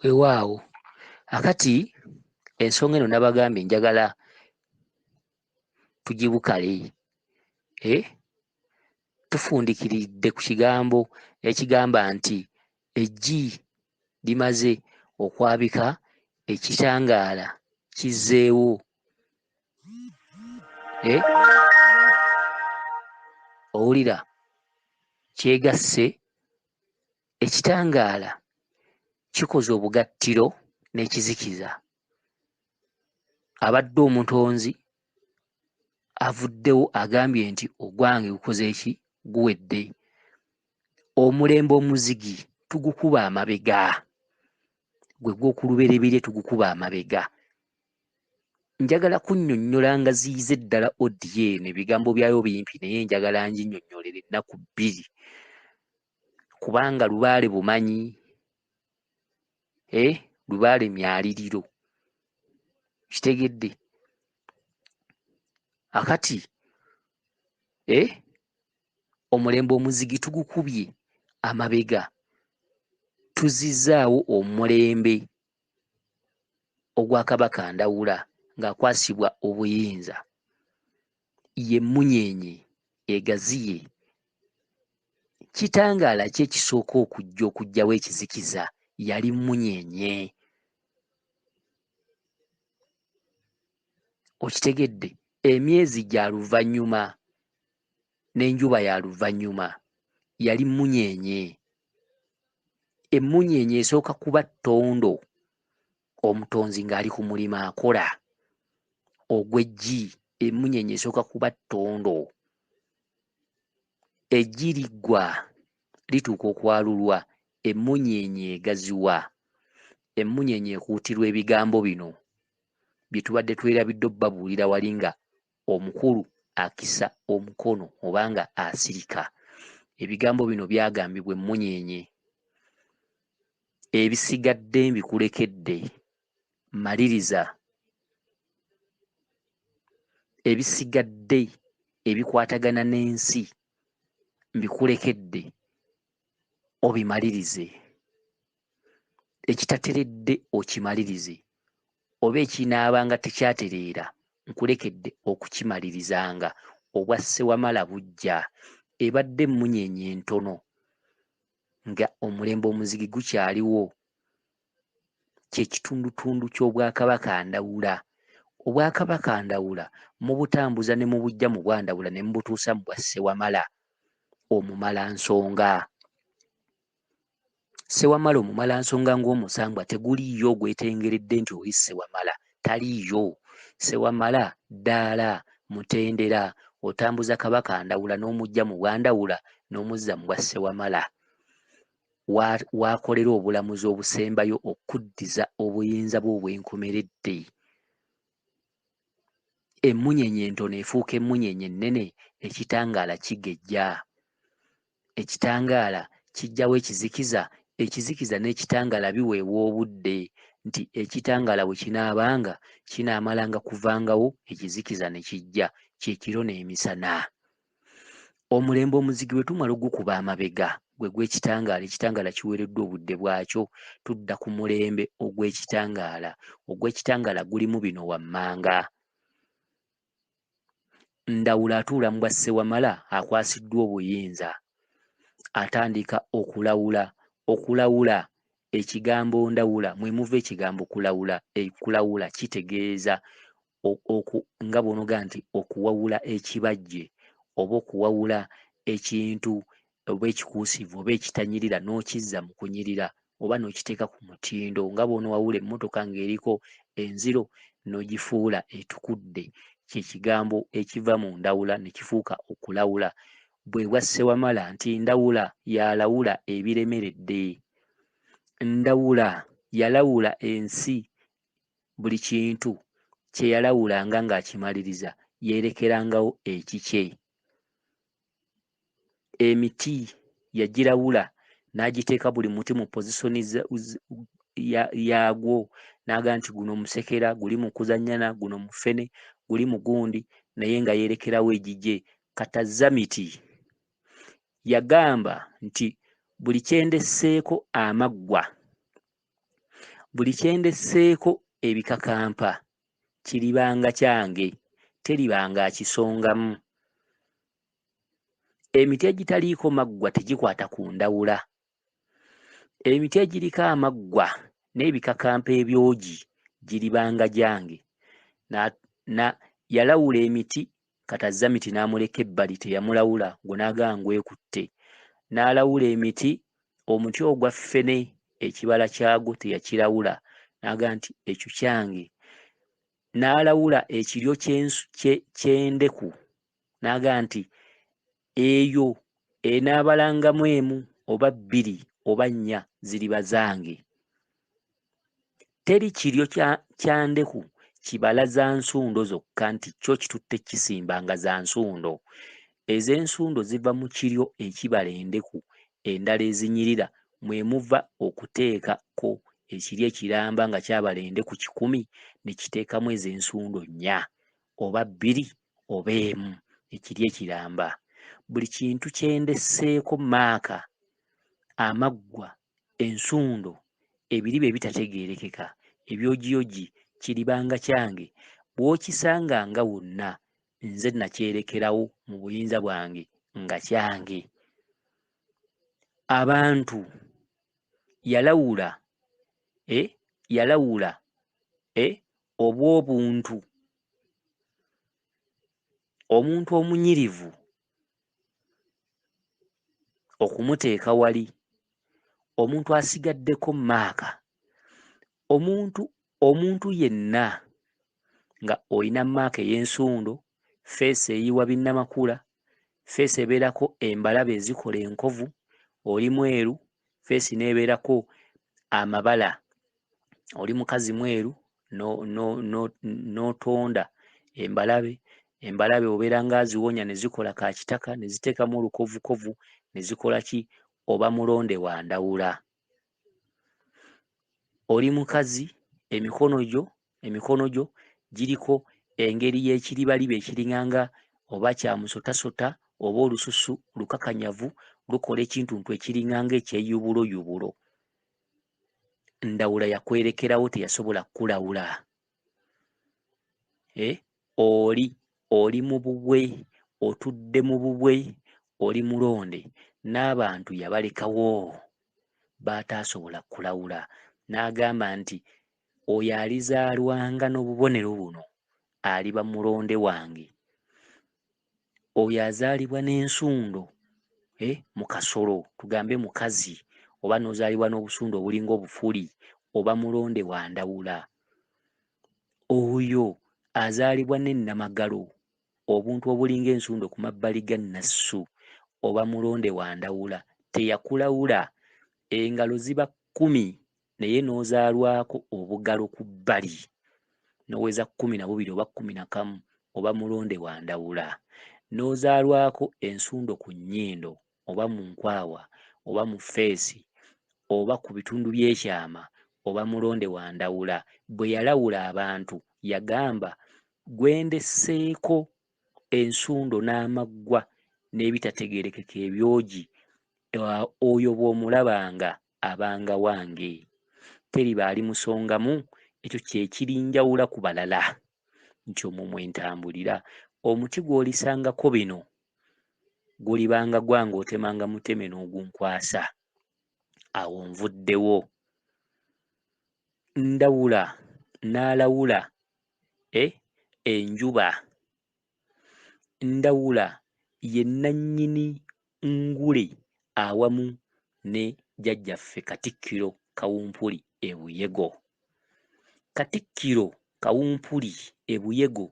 weewaawo akati ensonga eno nabagambye njagala tugibukale tufundikiridde ku kigambo ekigamba nti eggi limaze okwabika ekitangaala kizzeewo owulira kyegasse ekitangaala kikoze obugattiro n'ekizikiza abadde omutonzi avuddewo agambye nti ogwange gukoze eki guwedde omulembe omuzigi tugukuba amabega gwe gw'okulubereberye tugukuba amabega njagala kunnyonnyola nga ziyize ddala odiyo eno ebigambo byayo bimpi naye njagala nginnyonnyolere ennaku 2 kubanga lubaale bumanyi lubaale myaliriro kitegedde akati omulembe omuzigi tugukubye amabega tuzizaawo omulembe ogwa Kabaka Ndawula ng'akwasibwa obuyinza ye Munyeenye egaziye kitangaala kye kisooka okujjawo ekizikiza yali Munyeenye okitegedde emyezi gya luvannyuma n'enjuba ya luvannyuma yali Munyeenye Emmunyeenye esooka kuba Ttondo omutonzi ng'ali ku mulimu akola ogw'eggi Emmunyeenye esooka kuba Ttondo eggi liggwa lituuka okwalulwa Emmunyeenye egaziwa Emmunyeenye ekuutirwa ebigambo bino bye tubadde twerabidde obbabuulira wali nga omukulu akisa omukono obanga asirika ebigambo bino byagambibwa Emmunyeenye ebisigadde mbikulekedde maliriza ebisigadde ebikwatagana n'ensi mbikulekedde obimalirize ekitateredde okimalirize oba ekinaabanga tekyatereera nkulekedde okukimalirizanga obwa Ssewamala bujja ebadde Emmunyeenye entono nga omulembe omuzigi gukyaliwo kyekitundutundu ky'Obwakabaka Ndawula Obwakabaka Ndawula mubutambuza ne mubujja mu bwa Ndawula ne mubutuusa mu bwa Ssewamala omumalansonga Ssewamala omumalansonga ng'omusambwa teguliiyo ogwetengeredde nti oli Ssewamala taliiyo Ssewamala ddaala mutendera otambuza Kabaka Ndawula n'omujja mu bwa Ndawula n'omuzza mu bwa Ssewamala waakolera obulamuzi obusembayo okuddiza obuyinza bwe obwenkomeredde Emmunyeenye entono efuuka Emmunyeenye ennene ekitangaala kigejja ekitangaala kijjawo ekizikiza ekizikiza n'ekitangaala biweebwa obudde nti ekitangaala bwe kinaabanga kinaamalanga kuvangawo ekizikiza ne kijja kyekiro n'emisana omulembe omuzigi bwe tumala ogukuba amabega gwe gw'ekitangaala ekitangaala kiweereddwa obudde bwakyo tudda ku mulembe ogw'ekitangaala gulimu bino wammanga Ndawula atuula mu bwa Ssewamala akwasiddwa obuyinza atandika okulawula ekigambo Ndawula mwe muva ekigambo kulawula kitegeeza nga bw'onoga nti okuwawula ekibajje oba okuwawula ekintu oba ekikuusivu oba ekitanyirira n'okizza mu kunyirira oba n'okiteeka ku mutindo nga bw'onowawula emmotoka ng'eriko enziro n'ogifuula etukudde kyekigambo ekiva mu Ndawula ne kifuuka okulawula bwe bwa Ssewamala nti Ndawula yalawula ebiremeredde Ndawula yalawula ensi buli kintu kye yalawulanga ng'akimaliriza yeerekerangawo ekikye emiti yagirawula n'agiteeka buli muti mu pozisoni yaagwo n'aga nti guno musekera guli mu kuzannyana guno mufene guli mugundi naye nga yeerekerawo egigye katazamiti yagamba nti buli kyendesseeko amaggwa buli kyendesseeko ebikakampa kiribanga kyange, teribanga akisongamu. Emiti egitaliiko maggwa tegikwata ku ndawula. Emiti egiriko amaggwa n'ebikakampa ebyogi giribanga gyange. Yalawula emiti katazza miti n'amuleka ebbali, teyamulawula gwe n'agamba ngwekutte. N'alawula emiti, omuti ogwa ffene ekibala kyagwo teyakirawula, n'agamba nti ekyo kyange. N'alawula ekiryo ky'endeku, n'agamba nti eyo enaabalangamu emu oba bbiri oba nnya ziriba zange. Teri kiryo kya ndeku kibala za nsundo zokka nti kyo kitutte kisimbanga za nsundo. Ez'ensundo ziva mu kiryo ekibala endeku endala ezinyirira, mwe muva okuteekako ekiryo ekiramba nga kyabala endeku 100 ne kiteekamu ez'ensundo 4 oba 2 oba emu, ekiryo ekiramba. Buli kintu kyendesseeko maaka, amaggwa, ensundo, ebiriba ebitategeerekeka, ebyogiyogi, kiribanga kyange. Bw'okisanga nga wonna nze nakyerekerawo mu buyinza bwange nga kyange. Abantu yalawula obw'obuntu. Omuntu omunyirivu okumuteeka wali, omuntu asigaddeko maaka, omuntu yenna nga olina maaka ey'ensundo, feesi eyiwa binnamakula, feesi ebeerako embalabe ezikola enkovu, oli mweru, feesi n'ebeerako amabala, oli mukazi mweru n'otonda embalabe obeera nga aziwonya ne zikola ka kitaka ne ziteekamu olukovukovu ne zikola ki? Oba mulonde wa ndawula. Oli mukazi, emikono gyo giriko engeri y'ekiribaliba ekiringanga oba kya musotasota oba olususu lukakanyavu lukola ekintuntu ekiringanga ekyeyubuluyubulo. Ndawula yakwerekerawo, teyasobola kulawula. Oli mu bubwe, otudde mu bubwe, oli mulonde, n'abantu yabalekawo baataasobola kulawula. N'agamba nti oyo alizaalwanga n'obubonero buno aliba mulonde wange. Oyo azaalibwa n'ensundo mu kasolo, tugambe mukazi, oba n'ozaalibwa n'obusundo obulinga obufuli, oba mulonde wa ndawula. Oyo azaalibwa n'ennamagalo, obuntu obulinga ensundo ku mabbali ga nnassu, oba mulonde wa ndawula. Teyakulawula. Engalo ziba 10 naye n'ozaalwako obugalo ku bbali, n'oweza 12 oba 11 oba mulonde wa ndawula. N'ozaalwako ensundo ku nnyindo oba mu nkwawa oba mu feesi oba ku bitundu by'ekyama oba mulonde wa ndawula. Bwe yalawula abantu yagamba gwendesseeko ensundo n'amaggwa n'ebitategeerekeka ebyogi, oyo bw'omulabanga abanga wange. Teriba alimusongamu. Ekyo kye kirinjawula ku balala nti omwo mwe ntambulira. Omuti gw'olisangako bino gulibanga gwange, otemanga muteme n'ogunkwasa. Awo nvuddewo. Ndawula n'alawula enjuba. Ndawula ye nannyini ngule awamu ne jjajjaffe Katikkiro Kawumpuli e Buyego. Katikkiro Kawumpuli e Buyego,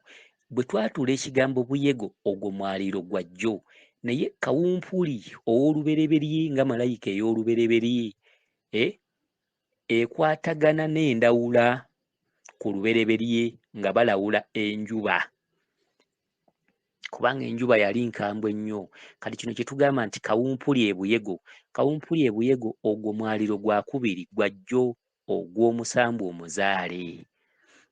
bwe twatuula ekigambo Buyego ogwo mwaliiro gwa jjo, naye Kawumpuli ow'olubereberye nga malayika ey'olubereberye ekwatagana n'endawula ku lubereberye nga balawula enjuba, kubanga enjuba yali nkambwe nnyo. Kati kino kye tugamba nti Kawumpuli e Buyego, Kawumpuli e Buyego ogwo mwaliiro gwa kubiri gwa jjo ogw'omusambu omuzaale,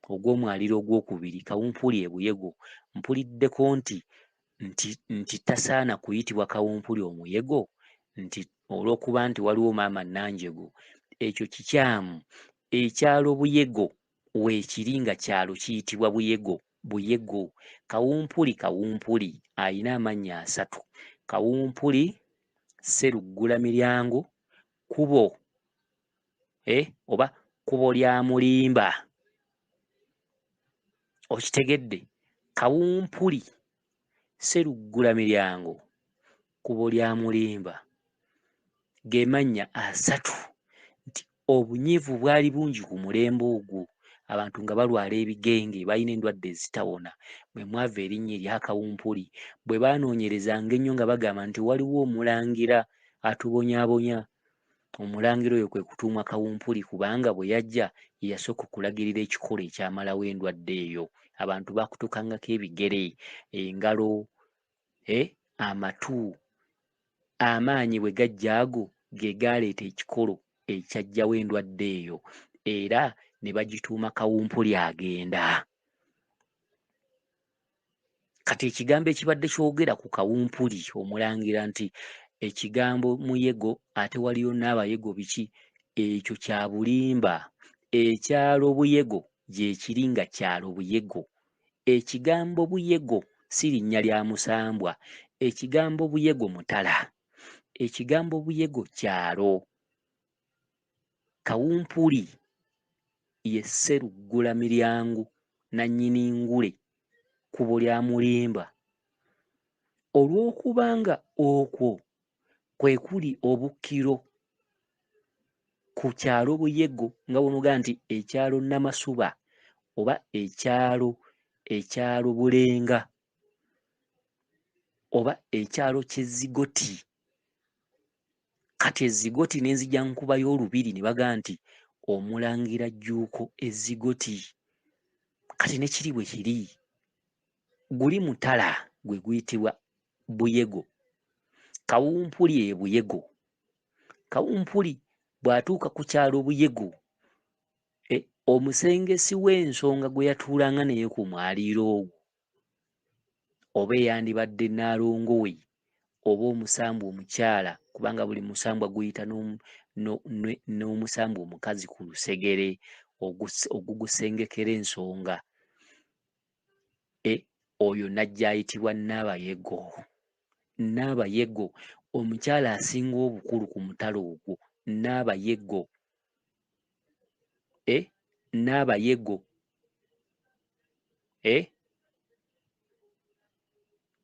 ogw'omwaliiro ogwokubiri Kawumpuli e Buyego. Mpuliddeko nti tasaana kuyitibwa Kawumpuli omuyego, nti olw'okuba nti waliwo maama Nanjego. Ekyo kikyamu. ekyalo Buyego weekiri nga kyalo kiyitibwa Buyego. Kawumpuli ayina amannya 3: Kawumpuli, Sseruggulamiryango, Kkubo oba Kkubo lya Mulimba. Okitegedde? Kawumpuli, Sseruggulamiryango, Kkubo lya Mulimba ge mannya 3 nti obunyiivu bwali bungi ku mulembe ogwo, abantu nga balwala ebigenge, balina endwadde ezitawona. Bwe mwava erinnya erya Kawumpuli. Bwe baanoonyerezanga ennyo nga bagamba nti waliwo omulangira atubonyaabonya. Omulangira oyo kwe kutuumwa Kawumpuli kubanga bwe yajja ye yasooka okulagirira ekikolo ekyamalawo endwadde eyo. Abantu bakutukangako ebigere, engalo, amatu. Amaanyi bwe gajja ago ge gaaleeta ekikolo ekyajjawo endwadde eyo, era ne bagituuma Kawumpuli agenda. Kati ekigambo ekibadde kyogera ku Kawumpuli omulangira nti ekigambo Muyego ate waliyo n'Abayego biki, ekyo kya bulimba. Ekyalo Buyego gyekiri nga kyalo Buyego. Ekigambo Buyego si linnya lya Musambwa. Ekigambo Buyego mutala. Ekigambo Buyego kyalo. Kawumpuli ye Sseruggulamiryango nannyini ngule, Kkubo lya Mulimba. Olw'okubanga okwo kwe kuli obukkiro ku kyalo Buyego, nga bw'onoga nti ekyalo Namasuba oba ekyalo Bulenga oba ekyalo Kyezigoti. Kati Ezigoti n'enzija nkuba y'olubiri ne baga nti Omulangira Jjuuko Ezigoti. Kati ne kiri bwe kiri. Guli mutala gwe guyitibwa Buyego. Kawumpuli e Buyego. Kawumpuli bw'atuuka ku kyalo Buyego, omusengesi w'ensonga gwe yatuulanga naye ku mwaliiro ogwo, oba eyandibadde Nnaalongo we oba omusambwa omukyala, kubanga buli musambwa guyita n'omusambwa omukazi ku lusegere ogugusengekera ensonga. Oyo najja ayitibwa Nnaabayego. Nnaabayego, omukyala asinga obukulu ku mutalo ogwo, Nnaabayego. Nnaabayego.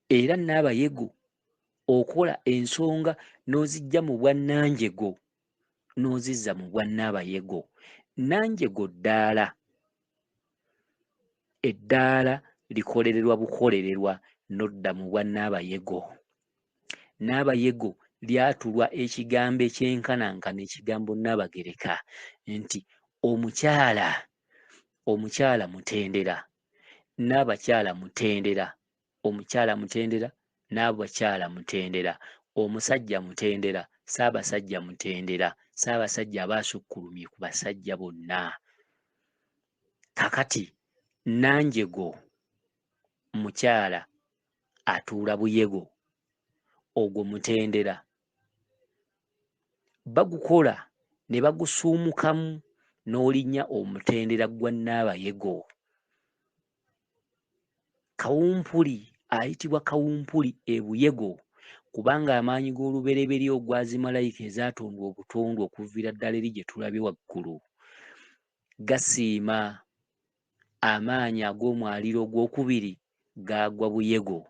Era Nnaabayego okola ensonga n'ozijja mu bwannanjego n'ozizza mu bwannaabayego. Nnanjego ddaala. Eddaala likolererwa bukolererwa n'odda mu bwannaabayego. Nnaabayego lyatulwa ekigambo ekyenkanankana ekigambo Nnaabagereka nti omukyala mutendera, Nnaabakyala mutendera, omukyala mutendera, Nnaabakyala mutendera, omusajja mutendera, Ssaabasajja mutendera, Ssaabasajja aba asukkulumye ku basajja bonna. Kakati Nnanjego mukyala atuula Buyego, ogwo mutendera. Bagukola ne bagusuumukamu n'olinnya omutendera gwa Nnaabayego. Kawumpuli ayitibwa Kawumpuli e Buyego kubanga amaanyi g'olubereberye ogwazi malayika ezatondwa obutonde okuviira ddala eri gye tulabye waggulu gasiima. Amaanyi ag'omwaliiro ogwokubiri gaagwa Buyego.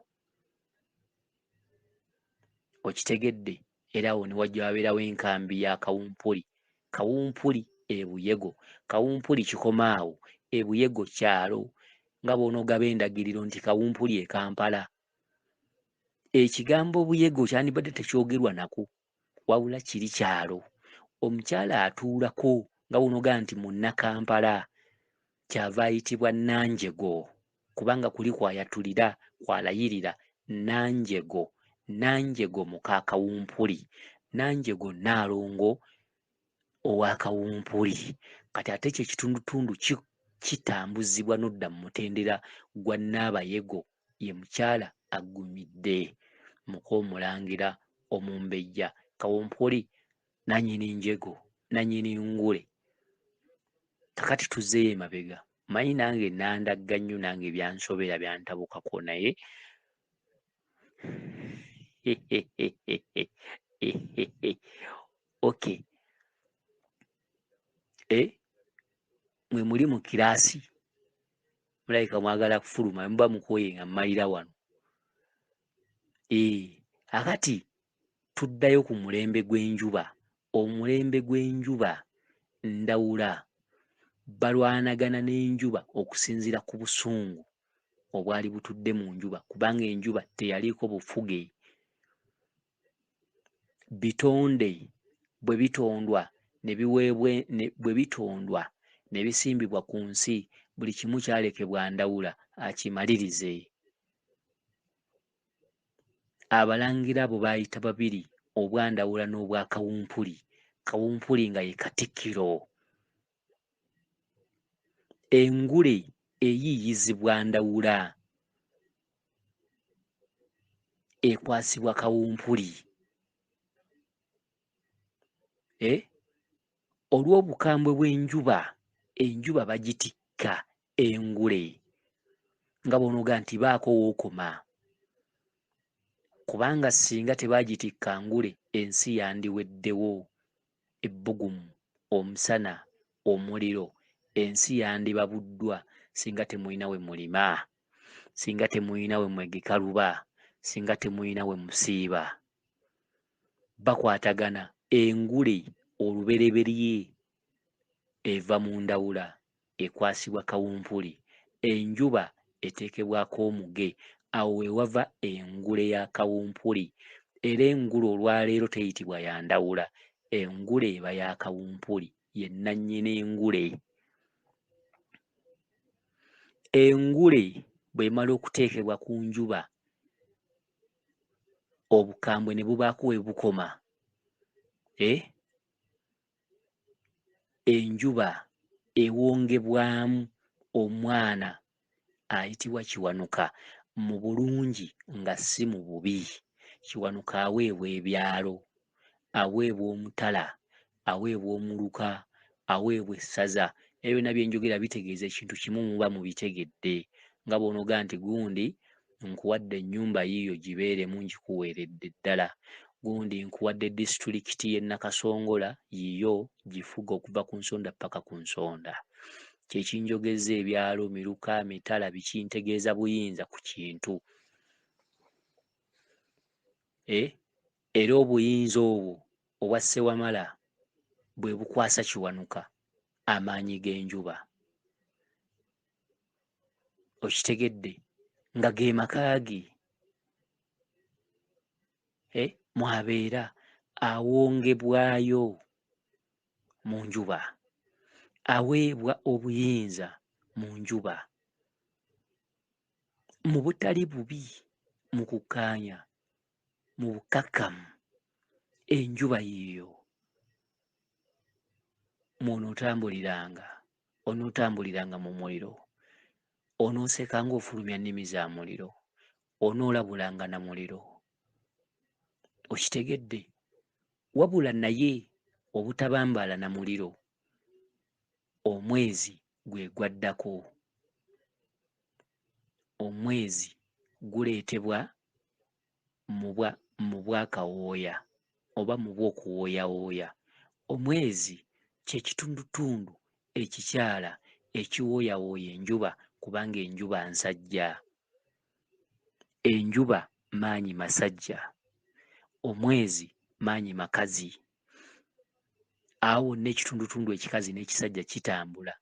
Okitegedde? Era awo ne wajja wabeerawo enkambi ya Kawumpuli. Kawumpuli e Buyego. Kawumpuli kikoma awo. E Buyego kyalo. Nga bw'onoogaba endagiriro nti Kawumpuli e Kampala. Ekigambo Buyego kyandibadde tekyogerwa nako, wabula kiri kyalo. Omukyala atuulako nga bw'onoogaba nti Munnakampala. Kyava ayitibwa Nnanjego kubanga kuli kwayatulira, kwalayirira Nnanjego. Nnanjego muka Kawumpuli. Nnanjego Nnaalongo owa Kawumpuli. Kati ate ekyo ekitundutundu kitambuzibwa n'odda mu mutendera gwa Nnaabayego, ye mukyala aggumidde muka Omulangira Omumbejja. Kawumpuli nannyini njego, nannyini ngule. kakati tuzzeeyo emabega. Manyi nange nandagga nnyo nange byansobera byantabukako naye okay. Mwe muli mu kiraasi mulabika mwagala kufuluma muba mukoye nga mmalira wano. Akati tuddayo ku mulembe gw'enjuba. Omulembe gw'enjuba Ndawula balwanagana n'enjuba okusinziira ku busungu obwali butudde mu njuba, kubanga enjuba teyaliiko bufuge. Bitonde bwe bitondwa ne biweebwa bwe bitondwa ne bisimbibwa ku nsi, buli kimu kyalekebwa Ndawula akimalirize. Abalangira abo baayita babiri, obwa Ndawula n'obwa Kawumpuli. Kawumpuli nga ye Katikkiro. Engule eyiiyizibwa Ndawula ekwasibwa Kawumpuli. Olw'obukambwe bw'enjuba, enjuba bagitikka engule nga bw'onoga nti baako wookoma, kubanga singa tebaagitikka ngule ensi yandiweddewo. Ebbugumu, omusana, omuliro, ensi yandibabuddwa singa temulina we mulima, singa temulina we mwegekaluba, singa temulina we musiiba. Bakwatagana. Engule olubereberye eva mu Ndawula ekwasibwa Kawumpuli, enjuba eteekebwako omuge. Awo we wava engule ya Kawumpuli. Era engule olwaleero teyitibwa ya Ndawula, engule eba ya Kawumpuli, ye nannyini engule. Engule bw'emala okuteekebwa ku njuba, obukambwe ne bubaako we bukoma. Enjuba ewongebwamu omwana ayitibwa Kiwanuka, mu bulungi nga si mu bubi. Kiwanuka aweebwa ebyalo, aweebwa omutala, aweebwa omuluka, aweebwa essaza. Ebyo byonna bye njogera bitegeeza ekintu kimu muba mubitegedde. Nga bw'onoga nti gundi nkuwadde ennyumba yiiyo gibeeremu ngikuweeredde ddala, gundi nkuwadde disitulikiti y'e Nakasongola yiiyo gifuga okuva ku nsonda paka ku nsonda. Kye kinjogeza ebyalo, miruka, mitala biki, ntegeeza buyinza ku kintu. Era obuyinza obwo obwa Ssewamala bwe bukwasa Kiwanuka amaanyi g'enjuba. Okitegedde? Nga ge maka ge. Mwabeera awongebwayo mu njuba, aweebwa obuyinza mu njuba, mu butali bubi, mu kukkaanya, mu bukkakkamu. Enjuba yiiyo onootambuliranga mu muliro, onoosekanga ofulumya nnimi za muliro, onoolabulanga na muliro. Okitegedde? Wabula naye obutabambaala na muliro, omwezi gwe gwaddako. Omwezi guleetebwa mu bwakawooya oba mu bw'okuwooyawooya. Omwezi kye kitundutundu ekikyala ekiwooyawooya enjuba, kubanga enjuba nsajja. Enjuba maanyi masajja, omwezi maanyi makazi. Awo wonna ekitundutundu ekikazi n'ekisajja kitambula.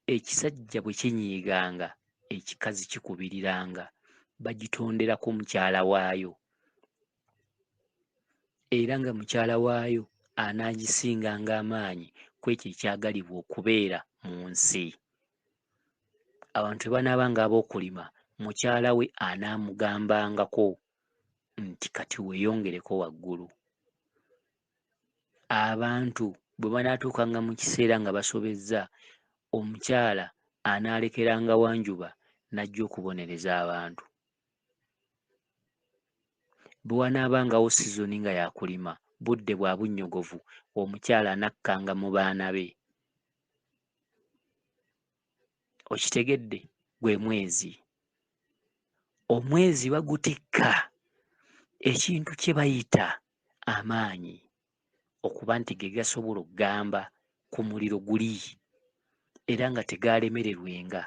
Ekisajja bwe kinyiiganga, ekikazi kikubiriranga. Bagitonderako mukyala waayo, era nga mukyala waayo anaagisinganga amaanyi ku ekyo ekyagalibwa okubeera mu nsi. Abantu bwe banaabanga ab'okulima, mukyala we anaamugambangako nti kati weeyongereko waggulu. Abantu bwe banaatuukanga mu kiseera nga basobezza, omukyala anaalekeranga Wanjuba n'ajja okubonereza abantu. Bwe wanaabangawo sizoni nga yakulima, budde bwa bunnyogovu, omukyala anakkanga mu baana be. Okitegedde? Gwe mwezi. Omwezi bagutikka ekintu kye bayita amaanyi okuba nti ge gasobola okugamba ku muliro guli era nga tegaalemererwenga.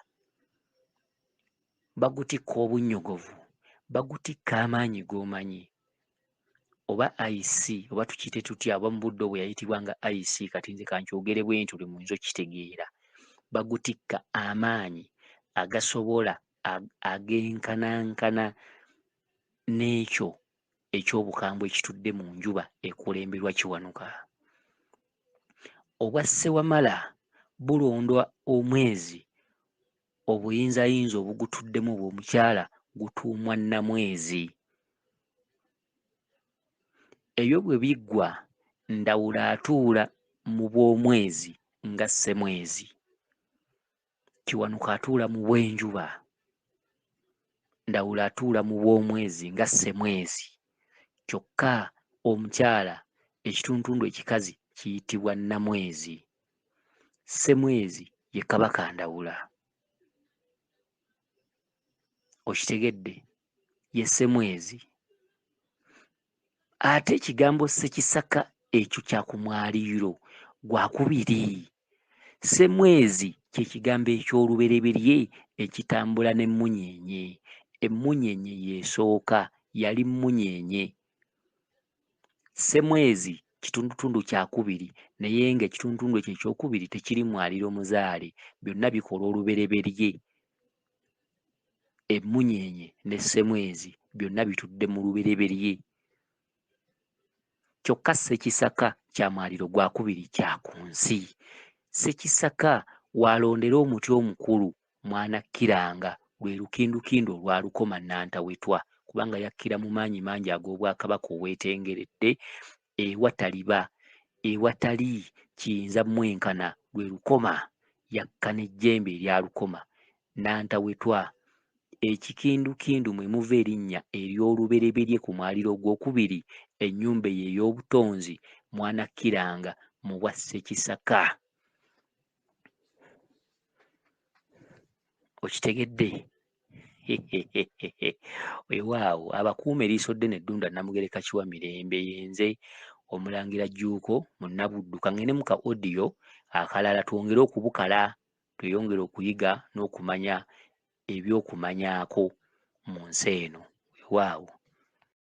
Bagutikka obunnyogovu, bagutikka amaanyi g'omanyi, oba ice oba tukiyite tutya, oba mu budde bwe yayitibwa nga ice, kati nze kankyogere bwe nti buli muyinza okukitegeera. Bagutikka amaanyi agasobola agenkanankana n'ekyo eky'obukambwe ekitudde mu njuba ekulemberwa Kiwanuka. Obwa Ssewamala bulondwa omwezi obuyinzayinza obugutuddemu bw'omukyala gutuumwa Nnamwezi. Ebyo bwe biggwa, Ndawula atuula mu bw'omwezi nga Ssemwezi, Kiwanuka atuula mu bw'enjuba, Ndawula atuula mu bw'omwezi nga Ssemwezi. Kyokka omukyala ekitundutundu ekikazi kiyitibwa Nnamwezi. Ssemwezi ye Kabaka Ndawula. Okitegedde? Ye Ssemwezi. Ate ekigambo Ssekisaka ekyo kya ku mwaliiro gwakubiri. Ssemwezi kye kigambo eky'olubereberye ekitambula n'emmunyeenye. Emmunyeenye y'esooka, yali mmunyeenye. Ssemwezi kitundutundu kyakubiri, naye ng'ekitundutundu ekyo ekyokubiri tekiri mwaliiro muzaale, byonna bikola olubereberye. Emmunyeenye ne Ssemwezi byonna bitudde mu lubereberye. Kyokka Ssekisaka kya mwaliiro gwakubiri kya ku nsi. Ssekisaka waalondera omuti omukulu Mwanakkiranga, lwe lukindukindu olwa Lukoma Nantawetwa, kubanga yakkira mu maanyi mangi ag'Obwakabaka obwetengeredde ewataliba, ewatali kiyinza mwenkana, lwe Lukoma yakka n'ejjembe erya Lukoma Nantawetwa. Ekikindukindu mwe muva erinnya ery'olubereberye ku mwaliiro ogwokubiri, ennyumba eyo ey'Obutonzi, Mwanakkiranga mu bwa Ssekisaka. Okitegedde? Weewaawo, abakuuma eriiso ddene Ddunda Namugereka Kiwa Mirembe, yenze Omulangira Jjuuko Munnabuddu. Kangende mu ka audio akalala twongere okubukala, tweyongere okuyiga n'okumanya eby'okumanyaako mu nsi eno. Weewaawo.